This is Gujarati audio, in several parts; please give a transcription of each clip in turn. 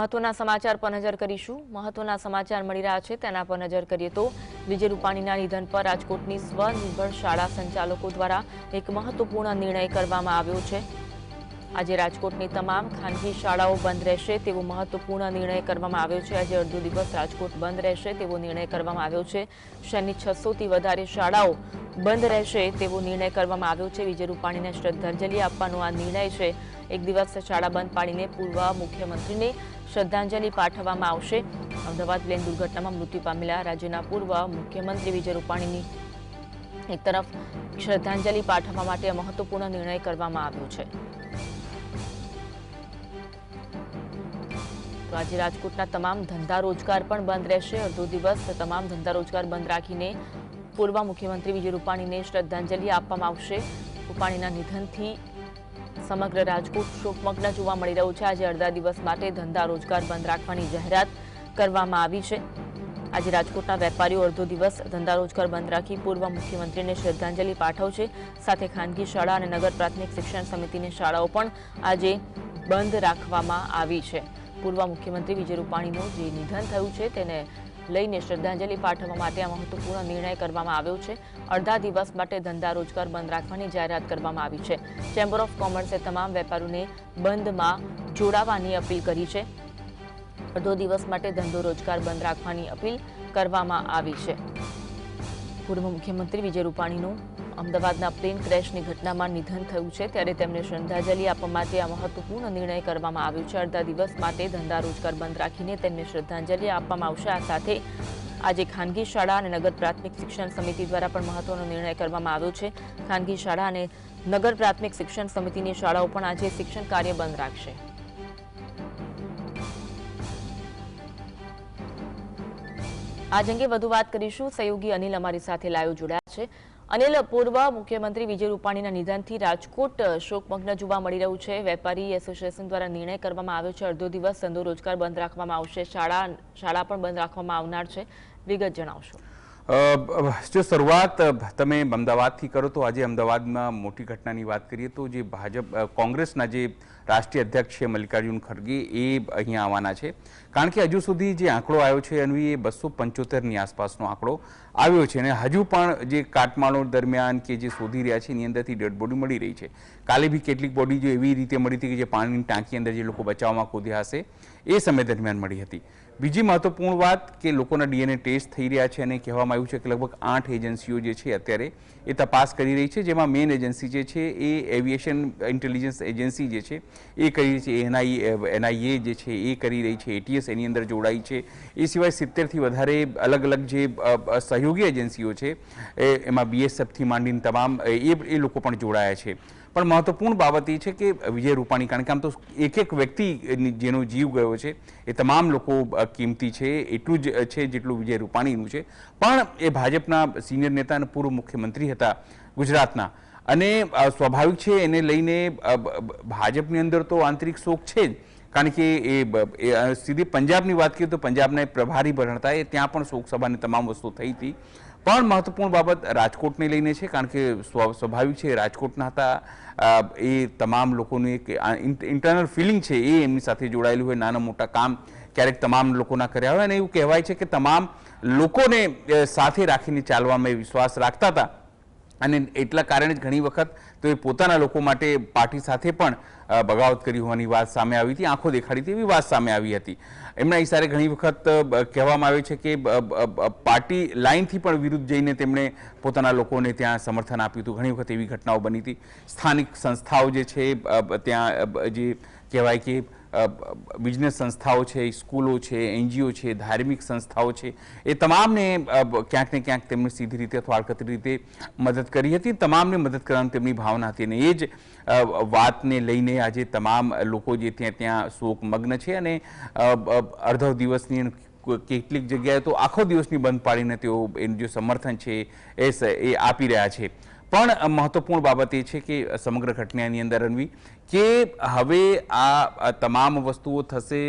મહત્વના સમાચાર પર નજર કરીશું। મહત્વના સમાચાર મળી રહ્યા છે તેના પર નજર કરીએ તો વિજય રૂપાણીના નિધન પર રાજકોટની સ્વનિર્ભર શાળા સંચાલકો દ્વારા એક મહત્વપૂર્ણ નિર્ણય કરવામાં આવ્યો છે। આજે રાજકોટની તમામ ખાનગી શાળાઓ બંધ રહેશે તેવો મહત્વપૂર્ણ નિર્ણય કરવામાં આવ્યો છે। આજે અડધો દિવસ રાજકોટ બંધ રહેશે તેવો નિર્ણય કરવામાં આવ્યો છે। શહેરની 600 થી વધારે શાળાઓ બંધ રહેશે તેવો નિર્ણય કરવામાં આવ્યો છે। વિજય રૂપાણીને શ્રદ્ધાંજલિ આપવાનો આ નિર્ણય છે। એક દિવસ શાળા બંધ પાડીને પૂર્વ મુખ્યમંત્રીને શ્રદ્ધાંજલિ પાઠવવામાં આવશે। અમદાવાદ પ્લેન દુર્ઘટનામાં મૃત્યુ પામેલા રાજ્યના પૂર્વ મુખ્યમંત્રી વિજય રૂપાણીની એક તરફ શ્રદ્ધાંજલિ પાઠવવા માટે મહત્વપૂર્ણ નિર્ણય કરવામાં આવ્યો છે। તો આજે રાજકોટના તમામ ધંધા રોજગાર પણ બંધ રહેશે। અડધો દિવસ તમામ ધંધા રોજગાર બંધ રાખીને પૂર્વ મુખ્યમંત્રી વિજય રૂપાણીને શ્રદ્ધાંજલિ આપવામાં આવશે। રૂપાણીના નિધનથી સમગ્ર રાજકોટ શોકમગ્ન જોવા મળી રહ્યું છે। આજે અડધા દિવસ માટે ધંધા રોજગાર બંધ રાખવાની જાહેરાત કરવામાં આવી છે। આજે રાજકોટના વેપારીઓ અડધો દિવસ ધંધા રોજગાર બંધ રાખી પૂર્વ મુખ્યમંત્રીને શ્રદ્ધાંજલિ પાઠવશે। સાથે ખાનગી શાળા અને નગર પ્રાથમિક શિક્ષણ સમિતિની શાળાઓ પણ આજે બંધ રાખવામાં આવી છે। પૂર્વ મુખ્યમંત્રી વિજય રૂપાણીનું જે નિધન થયું છે તેને લઈને શ્રદ્ધાંજલિ પાઠવવા માટે આ મહત્વપૂર્ણ નિર્ણય કરવામાં આવ્યો છે। અડધા દિવસ માટે ધંધા રોજગાર બંધ રાખવાની જાહેરાત કરવામાં આવી છે। ચેમ્બર ઓફ કોમર્સે તમામ વેપારીઓને બંધમાં જોડાવાની અપીલ કરી છે। અડધો દિવસ માટે ધંધો રોજગાર બંધ રાખવાની અપીલ કરવામાં આવી છે। પૂર્વ મુખ્યમંત્રી વિજય રૂપાણીનું અમદાવાદના પ્લેન ક્રેશની ઘટનામાં નિધન થયું છે ત્યારે તેમને શ્રદ્ધાંજલિ આપવા માટે આ મહત્વપૂર્ણ નિર્ણય કરવામાં આવ્યો છે। અડધા દિવસ માટે ધંધા રોજગાર બંધ રાખીને તેમને શ્રદ્ધાંજલિ આપવામાં આવશે। આ સાથે આજે ખાનગી શાળા અને નગર પ્રાથમિક શિક્ષણ સમિતિ દ્વારા પણ મહત્વનો નિર્ણય કરવામાં આવ્યો છે। ખાનગી શાળા અને નગર પ્રાથમિક શિક્ષણ સમિતિની શાળાઓ પણ આજે શિક્ષણ કાર્ય બંધ રાખશે। આજ અંગે વધુ વાત કરીશું। સહયોગી અનિલ અમારી સાથે લાઈવ જોડાયા છે। અનિલ, પૂર્વ મુખ્યમંત્રી વિજય રૂપાણીના નિધનથી રાજકોટ શોકમગ્ન જોવા મળી રહ્યું છે। વેપારી એસોસિએશન દ્વારા નિર્ણય કરવામાં આવ્યો છે અડધો દિવસ ધંધો રોજગાર બંધ રાખવામાં આવશે। શાળા પણ બંધ રાખવામાં આવનાર છે। વિગત જણાવશો। જો શરૂઆત તમે અમદાવાદથી કરો તો આજે અમદાવાદમાં મોટી ઘટનાની વાત કરીએ તો જે કોંગ્રેસના જે રાષ્ટ્રીય અધ્યક્ષ છે મલ્લિકાર્જુન ખરગે એ અહીંયા આવવાના છે। કારણ કે હજુ સુધી જે આંકડો આવ્યો છે અન્વી એ 275ની આસપાસનો આંકડો આવ્યો છે અને હજુ પણ જે કાટમાળો દરમિયાન કે જે શોધી રહ્યા છે એની અંદરથી ડેડ બોડી મળી રહી છે। કાલે બી કેટલીક બોડી જો એવી રીતે મળી હતી કે જે પાણીની ટાંકી અંદર જે લોકો બચાવમાં કૂદ્યા હશે એ સમય દરમિયાન મળી હતી। બીજી મહત્વપૂર્ણ વાત કે લોકોના ડીએનએ ટેસ્ટ થઈ રહ્યા છે અને કહેવામાં આવ્યું છે કે લગભગ 8 એજન્સીઓ જે છે અત્યારે એ તપાસ કરી રહી છે। જેમાં મેઇન એજન્સી જે છે એ એવિએશન ઇન્ટેલિજન્સ એજન્સી જે છે એ કરી રહી છે। એનઆઈએ જે છે એ કરી રહી છે। એટીએસ એની અંદર જોડાઈ છે। એ સિવાય 70થી વધારે અલગ અલગ જે સહયોગી એજન્સીઓ છે એમાં બીએસએફથી માંડીને તમામ એ લોકો પણ જોડાયા છે। પણ મહત્વપૂર્ણ બાબત એ છે કે વિજય રૂપાણી, કારણ કે આમ તો એક વ્યક્તિ જેનો જીવ ગયો છે એ તમામ લોકો કિંમતી છે, એટલું જ છે જેટલું વિજય રૂપાણીનું છે। પણ એ ભાજપના સિનિયર નેતા અને પૂર્વ મુખ્યમંત્રી હતા ગુજરાતના અને સ્વાભાવિક છે એને લઈને ભાજપની અંદર તો આંતરિક શોક છે જ। કારણ કે એ સીધી પંજાબની વાત કરીએ તો પંજાબના પ્રભારી પણ હતા એ ત્યાં પણ શોક સભાની તમામ વસ્તુ થઈ હતી। પણ મહત્વપૂર્ણ બાબત રાજકોટને લઈને છે કારણ કે સ્વાભાવિક છે રાજકોટના હતા એ તમામ લોકોનું એક ઇન્ટરનલ ફિલિંગ છે એ એમની સાથે જોડાયેલું હોય। નાના મોટા કામ ક્યારેક તમામ લોકોના કર્યા હોય અને એવું કહેવાય છે કે તમામ લોકોને સાથે રાખીને ચાલવામાં વિશ્વાસ રાખતા હતા અને એટલા કારણે જ ઘણી વખત તો એ પોતાના લોકો માટે પાર્ટી સાથે પણ બગાવત કરી હોવાની વાત સામે આવી હતી, આંખો દેખાડી હતી એવી વાત સામે આવી હતી। એમના ઇશારે ઘણી વખત કહેવામાં આવે છે કે પાર્ટી લાઇનથી પણ વિરુદ્ધ જઈને તેમણે પોતાના લોકોને ત્યાં સમર્થન આપ્યું હતું। ઘણી વખત એવી ઘટનાઓ બની હતી। સ્થાનિક સંસ્થાઓ જે છે ત્યાં જે કહેવાય કે બિઝનેસ સંસ્થાઓ છે, સ્કૂલો છે, એનજીઓ છે, ધાર્મિક સંસ્થાઓ છે એ તમામને ક્યાંક ને ક્યાંક તેમને સીધી રીતે અથવા આડકતરી રીતે મદદ કરી હતી। તમામને મદદ કરવાની તેમની ભાવના હતી અને એ જ વાતને લઈને આજે તમામ લોકો જે ત્યાં શોકમગ્ન છે અને અડધો દિવસની કેટલીક જગ્યાએ તો આખો દિવસની બંધ પાડીને તેઓ એનું જે સમર્થન છે એ આપી રહ્યા છે। પણ મહત્વપૂર્ણ બાબત એ છે કે સમગ્ર ઘટનાની અંદર અન્વી કે હવે આ તમામ વસ્તુઓ થશે,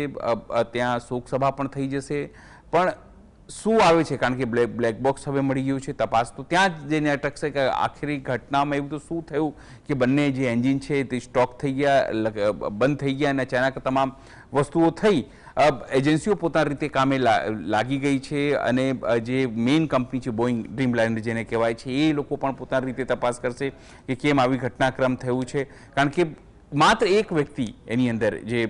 ત્યાં શોકસભા પણ થઈ જશે, પણ શું આવે છે, કારણ કે બ્લેક બોક્સ હવે મળી ગયું છે, તપાસ તો ત્યાં જ જઈને અટકશે કે આખરી ઘટનામાં એવું તો શું થયું કે બંને જે એન્જિન છે તે સ્ટોક થઈ ગયા, બંધ થઈ ગયા અને અચાનક તમામ વસ્તુઓ થઈ. એજન્સીઓ પોતાની રીતે કામે લાગી ગઈ છે અને જે મેઇન કંપની છે બોઈંગ ડ્રીમલાઇનર જેને કહેવાય છે એ લોકો પણ પોતાની રીતે તપાસ કરશે કે કેમ આવી ઘટનાક્રમ થયું છે. કારણ કે માત્ર એક વ્યક્તિ એની અંદર જે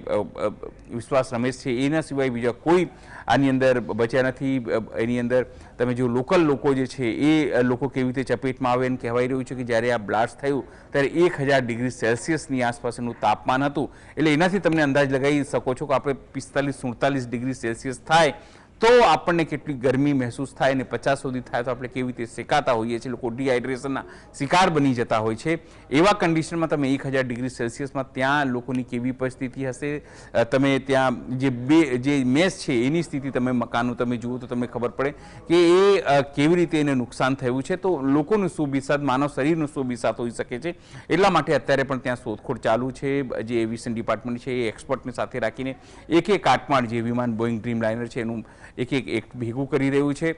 વિશ્વાસ રમેશ છે એના સિવાય બીજા કોઈ આની અંદર બચ્યા નથી. એની અંદર તમે જો લોકલ લોકો જે છે એ લોકો કેવી રીતે ચપેટમાં આવે એમ કહેવાય રહ્યું છે કે જ્યારે આ બ્લાસ્ટ થયું ત્યારે 1000 ડિગ્રી સેલ્સિયસની આસપાસનું તાપમાન હતું. એટલે એનાથી તમને અંદાજ લગાવી શકો છો કે આપણે 45-47 ડિગ્રી સેલ્સિયસ થાય તો આપણને કેટલી ગરમી મહેસૂસ થાય અને 50 સુધી થાય તો આપણે કેવી રીતે શેકાતા હોઈએ છીએ. લોકો ડિહાઇડ્રેશનના શિકાર બની જતા હોય છે. એવા કન્ડિશનમાં તમે 1000 ડિગ્રી સેલ્સિયસમાં ત્યાં લોકોની કેવી પરિસ્થિતિ હશે. તમે ત્યાં જે મેસ છે એની સ્થિતિ તમે મકાનનું તમે જુઓ તો તમને ખબર પડે કે એ કેવી રીતે એને નુકસાન થયું છે. તો લોકોનું શું બિસાદ, માનવ શરીરનું શું બિસાદ હોઈ શકે છે. એટલા માટે અત્યારે પણ ત્યાં શોધખોળ ચાલુ છે. જે એવિએશન ડિપાર્ટમેન્ટ છે એ એક્સપર્ટને સાથે રાખીને એક કાટમાળ જે વિમાન બોઈંગ ડ્રીમલાઇનર છે એનું એક ભેગું કરી રહ્યું છે.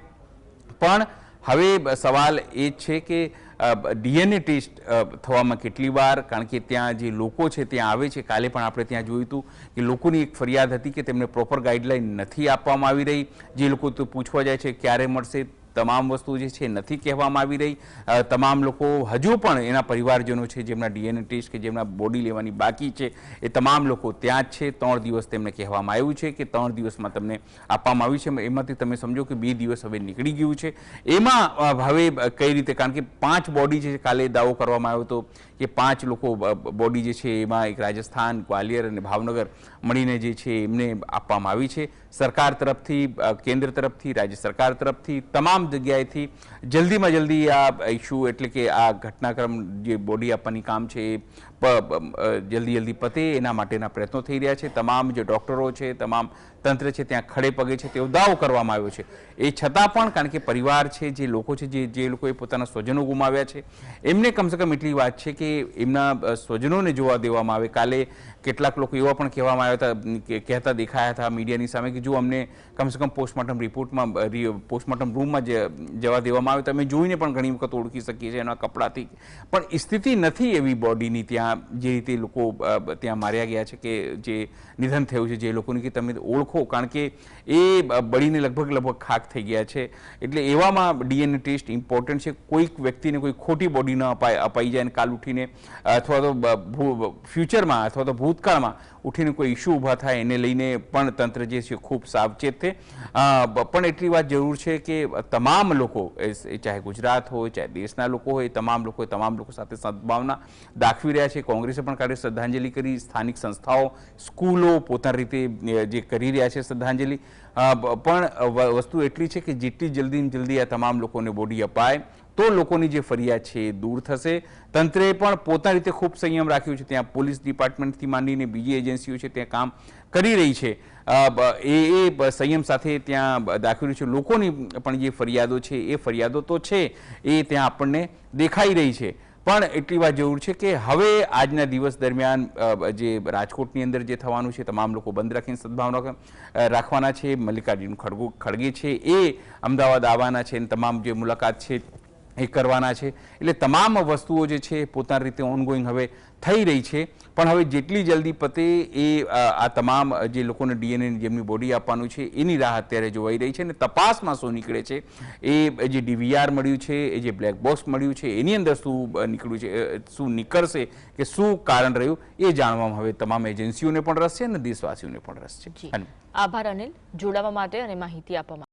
પણ હવે સવાલ એ છે કે ડીએનએ ટેસ્ટ થવામાં કેટલી વાર, કારણ કે ત્યાં જે લોકો છે ત્યાં આવે છે. કાલે પણ આપણે ત્યાં જોયું હતું કે લોકોની એક ફરિયાદ હતી કે તેમને પ્રોપર ગાઈડલાઈન નથી આપવામાં આવી રહી. જે લોકો તો પૂછવા જાય છે ક્યારે મળશે, તમામ વસ્તુ જે છે નથી કહેવામાં આવી રહી. તમામ લોકો હજુ પણ એના પરિવારજનો છે જેમના ડીએનએ ટેસ્ટ કે જેમના બોડી લેવાની બાકી છે એ તમામ લોકો ત્યાં જ છે. 3 દિવસ તેમને કહેવામાં આવ્યું છે કે 3 દિવસમાં તમને આપવામાં આવ્યું છે. એમાંથી તમે સમજો કે 2 દિવસ હવે નીકળી ગયું છે. એમાં હવે કઈ રીતે, કારણ કે 5 બોડી છે, કાલે દાવો કરવામાં આવ્યો હતો કે 5 લોકો બોડી જે છે એમાં એક રાજસ્થાન, ગ્વાલિયર અને ભાવનગર મળીને જે છે એમને આપવામાં આવી છે. સરકાર તરફથી, કેન્દ્ર તરફથી, રાજ્ય સરકાર તરફથી, તમામ જગ્યાએથી જલ્દીમાં જલ્દી આ ઇસ્યુ એટલે કે આ ઘટનાક્રમ જે બોડી આપવાની કામ છે એ જલ્દી પતે એના માટેના પ્રયત્નો થઈ રહ્યા છે. તમામ જે ડૉક્ટરો છે, તમામ તંત્ર છે ત્યાં ખડે પગે છે તેવો દાવો કરવામાં આવ્યો છે. એ છતાં પણ કારણ કે પરિવાર છે, જે લોકો છે, જે લોકોએ પોતાના સ્વજનો ગુમાવ્યા છે એમને કમસે કમ એટલી વાત છે કે એમના સ્વજનોને જોવા દેવામાં આવે. કાલે કેટલાક લોકો એવા પણ કહેવામાં આવ્યા હતા, કહેતા દેખાયા હતા મીડિયાની સામે કે જો અમને કમસે કમ પોસ્ટમોર્ટમ રિપોર્ટમાં પોસ્ટમોર્ટમ રૂમમાં જવા દેવામાં આવે તો અમે જોઈને પણ ઘણી વખત ઓળખી શકીએ છીએ એના કપડાથી. પણ સ્થિતિ નથી એવી બોડીની ત્યાં જે રીતે લોકો ત્યાં માર્યા ગયા છે કે જે નિધન થયું છે જે લોકોની, કે તમે ઓળખો, કારણ કે એ બળીને લગભગ ખાક થઈ ગયા છે. એટલે એવામાં ડીએનએ ટેસ્ટ ઇમ્પોર્ટન્ટ છે. કોઈક વ્યક્તિને કોઈ ખોટી બોડી ન અપાઈ જાય અને કાલ ઉઠીને અથવા તો ફ્યુચરમાં અથવા તો ભૂતકાળમાં ઉઠીને કોઈ ઇસ્યુ ઊભા થાય એને લઈને પણ તંત્ર જે છે ખૂબ સાવચેત છે. પણ એટલી વાત જરૂર છે કે તમામ લોકો, ચાહે ગુજરાત હોય ચાહે દેશના લોકો હોય, તમામ લોકો સાથે સદભાવના દાખવી રહ્યા છે. કોંગ્રેસે પણ કાલે શ્રદ્ધાંજલિ કરી. સ્થાનિક સંસ્થાઓ, સ્કૂલો પોતાની રીતે જે કરી રહ્યા છે શ્રદ્ધાંજલિ. પણ વસ્તુ એટલી છે કે જેટલી જલ્દી આ તમામ લોકોને બોડી અપાય તો લોકોની જે ફરિયાદ છે એ દૂર થશે. તંત્રે પણ પોતાની રીતે ખૂબ સંયમ રાખ્યું છે. ત્યાં પોલીસ ડિપાર્ટમેન્ટથી માંડીને બીજી એજન્સીઓ છે ત્યાં કામ કરી રહી છે. એ સંયમ સાથે ત્યાં દાખવ્યું છે. લોકોની પણ જે ફરિયાદો છે એ ફરિયાદો તો છે એ ત્યાં આપણને દેખાઈ રહી છે. પણ એટલી વાત જરૂર છે કે હવે આજના દિવસ દરમિયાન જે રાજકોટની અંદર જે થવાનું છે તમામ લોકો બંધ રાખીને સદભાવના રાખવાના છે. મલ્લિકાર્જુન ખડગે છે એ અમદાવાદ આવવાના છે અને તમામ જે મુલાકાત છે એ કરવાના છે. એટલે તમામ વસ્તુઓ જે છે પોતાની રીતે ઓનગોઈંગ હવે થઈ રહી છે. પણ હવે જેટલી જલ્દી પતે એ આ તમામ જે લોકોને ડીએનએ જેમની બોડી આપવાનું છે એની રાહ અત્યારે જોવાઈ રહી છે. અને તપાસમાં શું નીકળે છે, એ જે ડીવીઆર મળ્યું છે, એ જે બ્લેક બોક્સ મળ્યું છે એની અંદર શું નીકળ્યું છે, શું નીકળશે કે શું કારણ રહ્યું એ જાણવામાં હવે તમામ એજન્સીઓને પણ રસ છે અને દેશવાસીઓને પણ રસ છે. આભાર અનિલ, જોડાવા માટે અને માહિતી આપવા માટે.